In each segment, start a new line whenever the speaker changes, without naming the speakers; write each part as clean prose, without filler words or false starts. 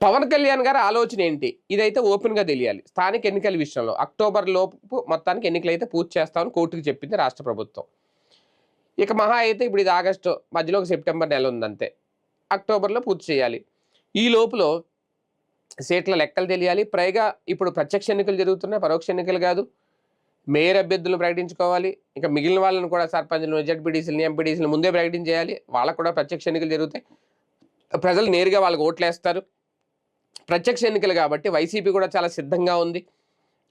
పవన్ కళ్యాణ్ గారి ఆలోచన ఏంటి? ఇదైతే ఓపెన్‌గా తెలియాలి. స్థానిక ఎన్నికల విషయంలో అక్టోబర్ లోపు మొత్తానికి ఎన్నికలైతే పూర్తి చేస్తామని కోర్టుకి చెప్పింది రాష్ట్ర ప్రభుత్వం. ఇక మహా అయితే ఇప్పుడు ఇది ఆగస్టు మధ్యలో ఒక సెప్టెంబర్ నెల ఉందంతే. అక్టోబర్‌లో పూర్తి చేయాలి. ఈ లోపులో సీట్ల లెక్కలు తెలియాలి. పైగా ఇప్పుడు ప్రత్యక్ష ఎన్నికలు జరుగుతున్నాయి. పరోక్ష ఎన్నికలు కాదు. మేయర్ అభ్యర్థులను ప్రకటించుకోవాలి. ఇక మిగిలిన వాళ్ళని కూడా సర్పంచ్‌లను, జెడ్పీటీసీలని, ఎంపీటీసీలని ముందే ప్రకటించేయాలి. వాళ్ళకి కూడా ప్రత్యక్ష ఎన్నికలు జరుగుతాయి. ప్రజలు నేరుగా వాళ్ళకి ఓట్లేస్తారు. ప్రత్యక్ష ఎన్నికలు కాబట్టి వైసీపీ కూడా చాలా సిద్ధంగా ఉంది.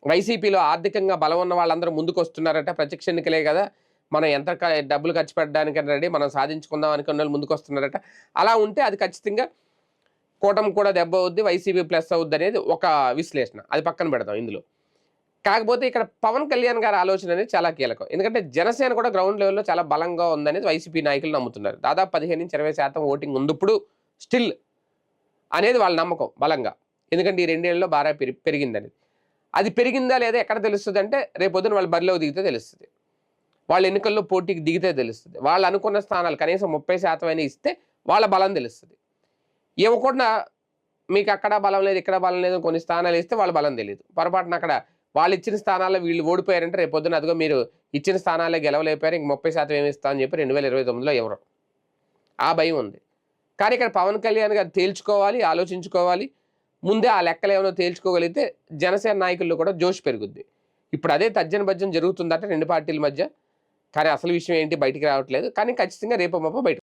వైసీపీలో ఆర్థికంగా బలం ఉన్న వాళ్ళందరూ ముందుకొస్తున్నారట. ప్రత్యక్ష ఎన్నికలే కదా! మనం ఎంత డబ్బులు ఖర్చు పెట్టడానికైనా రెడీ. మనం సాధించుకుందాం అనుకున్నోళ్ళు ముందుకొస్తున్నారట. అలా ఉంటే అది ఖచ్చితంగా కూటమి కూడా దెబ్బ అవుద్ది. వైసీపీ ప్లస్ అవుద్దనేది ఒక విశ్లేషణ. అది పక్కన పెడదాం ఇందులో. కాకపోతే ఇక్కడ పవన్ కళ్యాణ్ గారి ఆలోచన అనేది చాలా కీలకం. ఎందుకంటే జనసేన కూడా గ్రౌండ్ లెవెల్‌లో చాలా బలంగా ఉందనేది వైసీపీ నాయకులు నమ్ముతున్నారు. దాదాపు 15-20% ఓటింగ్ ఉందిప్పుడు స్టిల్ అనేది వాళ్ళ నమ్మకం బలంగా. ఎందుకంటే ఈ 2 ఏళ్లలో బాగా పెరిగిందని. అది పెరిగిందా లేదా ఎక్కడ తెలుస్తదంటే రేపొద్దున వాళ్ళు బరిలోకి దిగితే తెలుస్తది. వాళ్ళు ఎన్నికల్లో పోటీకి దిగితే తెలుస్తది. వాళ్ళు అనుకున్న స్థానాలు కనీసం 30% అయినా ఇస్తే వాళ్ళ బలం తెలుస్తది. ఇవ్వకుండా మీకు అక్కడ బలం లేదు, ఇక్కడ బలం లేదు కొన్ని స్థానాలు ఇస్తే వాళ్ళ బలం తెలీదు. పొరపాటున అక్కడ వాళ్ళు ఇచ్చిన స్థానాల్లో వీళ్ళు ఓడిపోయారంటే రేపొద్దున అదిగో మీరు ఇచ్చిన స్థానాలే గెలవలేకపోయారు. ఇంక 30% ఏమి ఇస్తా అని చెప్పి 2029లో ఇవ్వరు. ఆ భయం ఉంది. కానీ ఇక్కడ పవన్ కళ్యాణ్ గారు తేల్చుకోవాలి, ఆలోచించుకోవాలి. ముందే ఆ లెక్కలేమన్నా తేల్చుకోగలిగితే జనసేన నాయకుల్లో కూడా జోష్ పెరుగుద్ది. ఇప్పుడు అదే తర్జన భర్జన జరుగుతుందట 2 పార్టీల మధ్య. కానీ అసలు విషయం ఏంటి బయటికి రావట్లేదు. కానీ ఖచ్చితంగా రేపో మాపో బయటకు